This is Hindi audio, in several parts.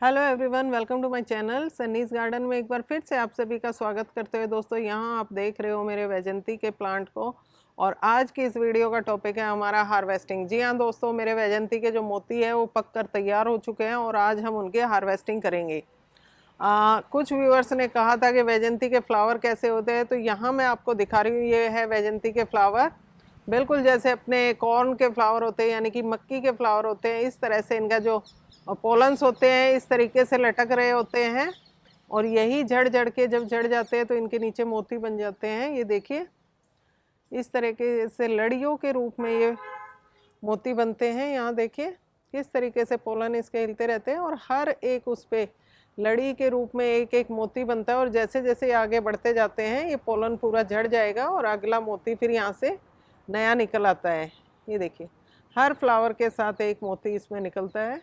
Hello everyone, welcome to my channel Sunny's garden में एक बार फिर से आप सभी का स्वागत करते हुए दोस्तों यहाँ आप देख रहे हो मेरे वैजंती के प्लांट को। और आज की इस वीडियो का टॉपिक है हमारा हार्वेस्टिंग। जी हाँ दोस्तों, मेरे वैजंती के जो मोती है वो पक कर तैयार हो चुके हैं और आज हम उनके हार्वेस्टिंग करेंगे। कुछ व्यूअर्स ने कहा था कि वैजंती के फ्लावर कैसे होते हैं, तो यहाँ मैं आपको दिखा रही हूँ। ये है वैजंती के फ्लावर, बिल्कुल जैसे अपने कॉर्न के फ्लावर होते हैं यानी कि मक्की के फ्लावर होते हैं, इस तरह से इनका जो पोलन्स होते हैं इस तरीके से लटक रहे होते हैं। और यही जड़ जड़ के जब जड़ जाते हैं तो इनके नीचे मोती बन जाते हैं। ये देखिए, इस तरीके से लड़ियों के रूप में ये मोती बनते हैं। यहाँ देखिए किस तरीके से पोलन इसके हिलते रहते हैं और हर एक उस पे लड़ी के रूप में एक एक मोती बनता है। और जैसे जैसे आगे बढ़ते जाते हैं ये पोलन पूरा झड़ जाएगा और अगला मोती फिर यहाँ से नया निकल आता है। ये देखिए, हर फ्लावर के साथ एक मोती इसमें निकलता है।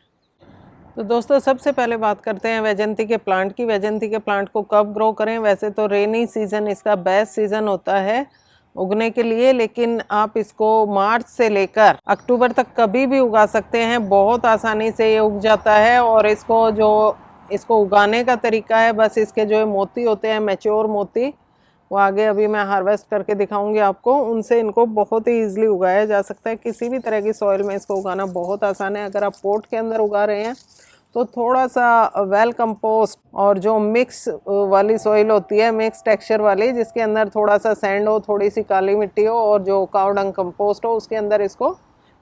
तो दोस्तों सबसे पहले बात करते हैं वैजंती के प्लांट की। वैजंती के प्लांट को कब ग्रो करें? वैसे तो रेनी सीज़न इसका बेस्ट सीज़न होता है उगने के लिए, लेकिन आप इसको मार्च से लेकर अक्टूबर तक कभी भी उगा सकते हैं। बहुत आसानी से ये उग जाता है। और इसको उगाने का तरीका है, बस इसके जो मोती होते हैं मैच्योर मोती, वो आगे अभी मैं हार्वेस्ट करके दिखाऊंगी आपको, उनसे इनको बहुत ही ईजिली उगाया जा सकता है। किसी भी तरह की सॉइल में इसको उगाना बहुत आसान है। अगर आप पोट के अंदर उगा रहे हैं तो थोड़ा सा वेल कंपोस्ट और जो मिक्स वाली सॉइल होती है, मिक्स टेक्सचर वाली, जिसके अंदर थोड़ा सा सैंड हो, थोड़ी सी काली मिट्टी हो और जो काव डंग कंपोस्ट हो, उसके अंदर इसको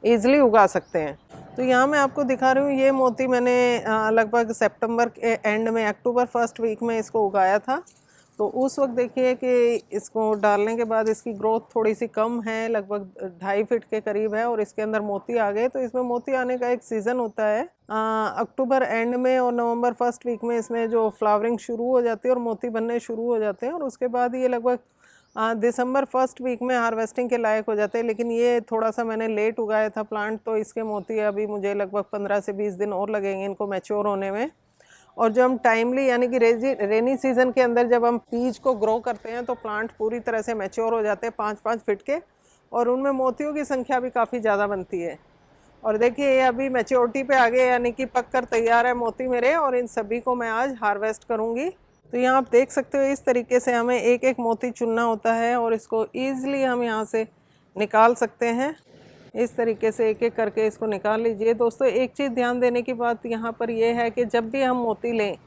ईजिली उगा सकते हैं। तो यहाँ मैं आपको दिखा रही हूँ, ये मोती मैंने लगभग सितंबर के एंड में, अक्टूबर फर्स्ट वीक में इसको उगाया था। तो उस वक्त देखिए कि इसको डालने के बाद इसकी ग्रोथ थोड़ी सी कम है, लगभग 2.5 फीट के करीब है और इसके अंदर मोती आ गए। तो इसमें मोती आने का एक सीज़न होता है अक्टूबर एंड में और नवंबर फर्स्ट वीक में इसमें जो फ्लावरिंग शुरू हो जाती है और मोती बनने शुरू हो जाते हैं। और उसके बाद ये लगभग दिसंबर फर्स्ट वीक में हार्वेस्टिंग के लायक हो जाते हैं। लेकिन ये थोड़ा सा मैंने लेट उगाया था प्लांट, तो इसके मोती अभी मुझे लगभग 15 से 20 दिन और लगेंगे इनको मैच्योर होने में। और जब हम टाइमली यानी कि रेनी सीजन के अंदर जब हम बीज को ग्रो करते हैं तो प्लांट पूरी तरह से मैच्योर हो जाते हैं 5-5 फीट के, और उनमें मोतियों की संख्या भी काफ़ी ज़्यादा बनती है। और देखिए ये अभी मैच्योरिटी पे आ गए, यानी कि पक कर तैयार है मोती मेरे, और इन सभी को मैं आज हार्वेस्ट करूँगी। तो यहाँ आप देख सकते हो इस तरीके से हमें एक एक मोती चुनना होता है और इसको ईजिली हम यहाँ से निकाल सकते हैं। इस तरीके से एक एक करके इसको निकाल लीजिए। दोस्तों एक चीज़ ध्यान देने की बात यहाँ पर यह है कि जब भी हम मोती लें,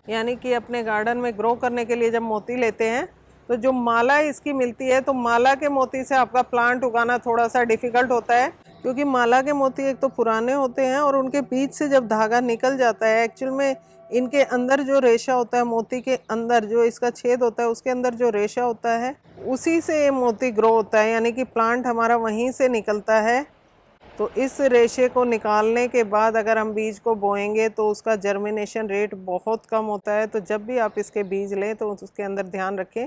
यानी कि अपने गार्डन में ग्रो करने के लिए जब मोती लेते हैं, तो जो माला इसकी मिलती है, तो माला के मोती से आपका प्लांट उगाना थोड़ा सा डिफ़िकल्ट होता है, क्योंकि माला के मोती एक तो पुराने होते हैं और उनके बीच से जब धागा निकल जाता है, एक्चुअल में इनके अंदर जो रेशा होता है, मोती के अंदर जो इसका छेद होता है उसके अंदर जो रेशा होता है, उसी से ये मोती ग्रो होता है, यानी कि प्लांट हमारा वहीं से निकलता है। तो इस रेशे को निकालने के बाद अगर हम बीज को बोएंगे तो उसका जर्मिनेशन रेट बहुत कम होता है। तो जब भी आप इसके बीज लें तो उसके अंदर ध्यान रखें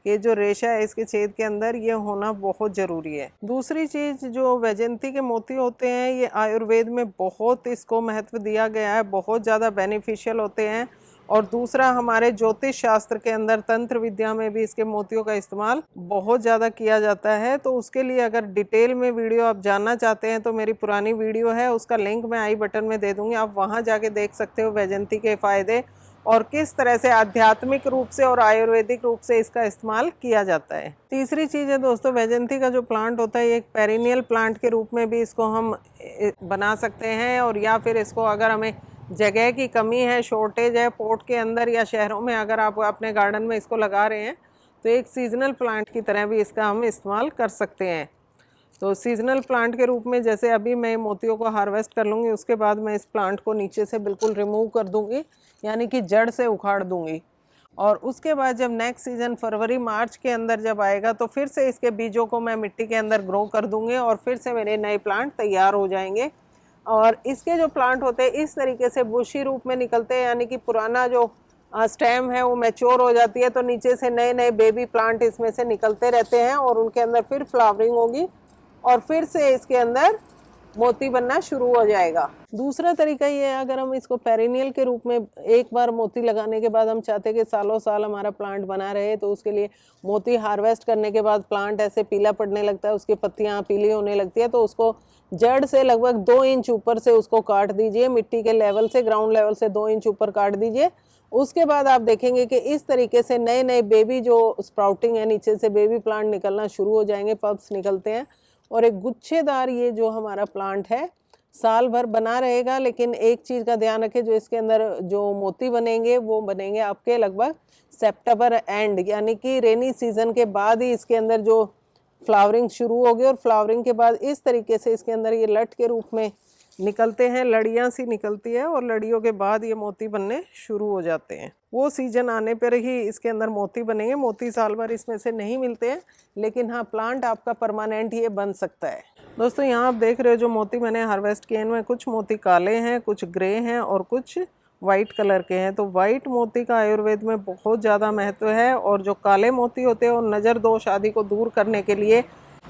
कि जो रेशा है इसके छेद के अंदर, ये होना बहुत ज़रूरी है। दूसरी चीज़, जो वैजंती के मोती होते हैं, ये आयुर्वेद में बहुत इसको महत्व दिया गया है, बहुत ज़्यादा बेनिफिशियल होते हैं। और दूसरा, हमारे ज्योतिष शास्त्र के अंदर, तंत्र विद्या में भी इसके मोतियों का इस्तेमाल बहुत ज़्यादा किया जाता है। तो उसके लिए अगर डिटेल में वीडियो आप जानना चाहते हैं तो मेरी पुरानी वीडियो है, उसका लिंक मैं आई बटन में दे दूँगी, आप वहाँ जाके देख सकते हो वैजंती के फ़ायदे और किस तरह से आध्यात्मिक रूप से और आयुर्वेदिक रूप से इसका इस्तेमाल किया जाता है। तीसरी चीज़ है दोस्तों, वैजंती का जो प्लांट होता है, एक पेरिनियल प्लांट के रूप में भी इसको हम बना सकते हैं। और या फिर इसको अगर हमें जगह की कमी है, शॉर्टेज है पोर्ट के अंदर या शहरों में, अगर आप अपने गार्डन में इसको लगा रहे हैं तो एक सीजनल प्लांट की तरह भी इसका हम इस्तेमाल कर सकते हैं। तो सीजनल प्लांट के रूप में, जैसे अभी मैं मोतियों को हार्वेस्ट कर लूँगी, उसके बाद मैं इस प्लांट को नीचे से बिल्कुल रिमूव कर दूँगी, यानी कि जड़ से उखाड़ दूँगी। और उसके बाद जब नेक्स्ट सीज़न फरवरी मार्च के अंदर जब आएगा तो फिर से इसके बीजों को मैं मिट्टी के अंदर ग्रो कर दूँगी और फिर से मेरे नए प्लांट तैयार हो जाएंगे। और इसके जो प्लांट होते हैं इस तरीके से बुशी रूप में निकलते हैं, यानी कि पुराना जो स्टेम है वो मैच्योर हो जाती है, तो नीचे से नए नए बेबी प्लांट इसमें से निकलते रहते हैं और उनके अंदर फिर फ्लावरिंग होगी और फिर से इसके अंदर मोती बनना शुरू हो जाएगा। दूसरा तरीका ये है, अगर हम इसको पेरिनियल के रूप में एक बार मोती लगाने के बाद हम चाहते हैं कि सालों साल हमारा प्लांट बना रहे, तो उसके लिए मोती हार्वेस्ट करने के बाद प्लांट ऐसे पीला पड़ने लगता है, उसकी पत्तियां पीली होने लगती है, तो उसको जड़ से लगभग 2 इंच ऊपर से उसको काट दीजिए, मिट्टी के लेवल से, ग्राउंड लेवल से 2 इंच ऊपर काट दीजिए। उसके बाद आप देखेंगे कि इस तरीके से नए नए बेबी जो स्प्राउटिंग है, नीचे से बेबी प्लांट निकलना शुरू हो जाएंगे, पल्प्स निकलते हैं और एक गुच्छेदार ये जो हमारा प्लांट है साल भर बना रहेगा। लेकिन एक चीज़ का ध्यान रखें, जो इसके अंदर जो मोती बनेंगे वो बनेंगे आपके लगभग सितंबर एंड, यानी कि रेनी सीजन के बाद ही इसके अंदर जो फ्लावरिंग शुरू होगी और फ्लावरिंग के बाद इस तरीके से इसके अंदर ये लट के रूप में निकलते हैं, लड़ियाँ सी निकलती है और लड़ियों के बाद ये मोती बनने शुरू हो जाते हैं। वो सीजन आने पर ही इसके अंदर मोती बनेंगे। मोती साल भर इसमें से नहीं मिलते हैं, लेकिन हाँ प्लांट आपका परमानेंट ये बन सकता है। दोस्तों यहाँ आप देख रहे हो जो मोती मैंने हार्वेस्ट किए इनमें कुछ मोती काले हैं, कुछ ग्रे हैं और कुछ वाइट कलर के हैं। तो वाइट मोती का आयुर्वेद में बहुत ज़्यादा महत्व है और जो काले मोती होते हैं वो नज़र दोष आदि को दूर करने के लिए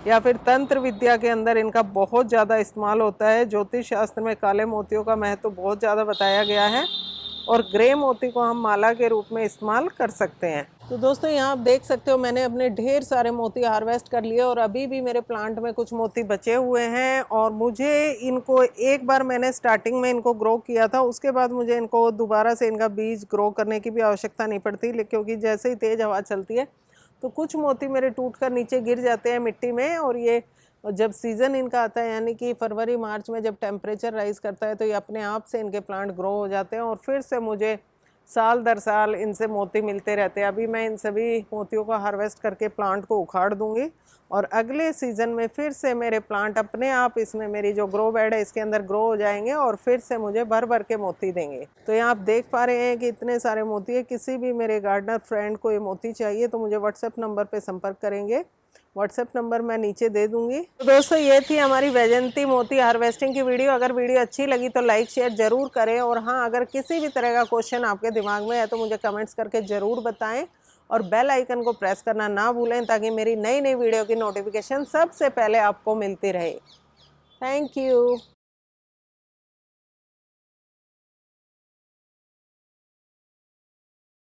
या फिर तंत्र विद्या के अंदर इनका बहुत ज़्यादा इस्तेमाल होता है। ज्योतिष शास्त्र में काले मोतियों का महत्व बहुत ज़्यादा बताया गया है और ग्रे मोती को हम माला के रूप में इस्तेमाल कर सकते हैं। तो दोस्तों यहाँ आप देख सकते हो मैंने अपने ढेर सारे मोती हार्वेस्ट कर लिए और अभी भी मेरे प्लांट में कुछ मोती बचे हुए हैं और मुझे इनको एक बार मैंने स्टार्टिंग में इनको ग्रो किया था, उसके बाद मुझे इनको दोबारा से इनका बीज ग्रो करने की भी आवश्यकता नहीं पड़ती, क्योंकि जैसे ही तेज़ हवा चलती है तो कुछ मोती मेरे टूटकर नीचे गिर जाते हैं मिट्टी में। और ये जब सीज़न इनका आता है यानी कि फरवरी मार्च में जब टेम्परेचर राइज़ करता है तो ये अपने आप से इनके प्लांट ग्रो हो जाते हैं और फिर से मुझे साल दर साल इनसे मोती मिलते रहते हैं। अभी मैं इन सभी मोतियों का हार्वेस्ट करके प्लांट को उखाड़ दूंगी और अगले सीज़न में फिर से मेरे प्लांट अपने आप इसमें मेरी जो ग्रो बेड है इसके अंदर ग्रो हो जाएंगे और फिर से मुझे भर भर के मोती देंगे। तो यहाँ आप देख पा रहे हैं कि इतने सारे मोती है। किसी भी मेरे गार्डनर फ्रेंड को ये मोती चाहिए तो मुझे व्हाट्सएप नंबर पर संपर्क करेंगे, व्हाट्सएप नंबर मैं नीचे दे दूंगी। तो दोस्तों ये थी हमारी वैजयंती मोती हार्वेस्टिंग की वीडियो। अगर वीडियो अच्छी लगी तो लाइक शेयर ज़रूर करें और हाँ अगर किसी भी तरह का क्वेश्चन आपके दिमाग में है तो मुझे कमेंट्स करके ज़रूर बताएं और बेल आइकन को प्रेस करना ना भूलें ताकि मेरी नई नई वीडियो की नोटिफिकेशन सबसे पहले आपको मिलती रहे। Thank you.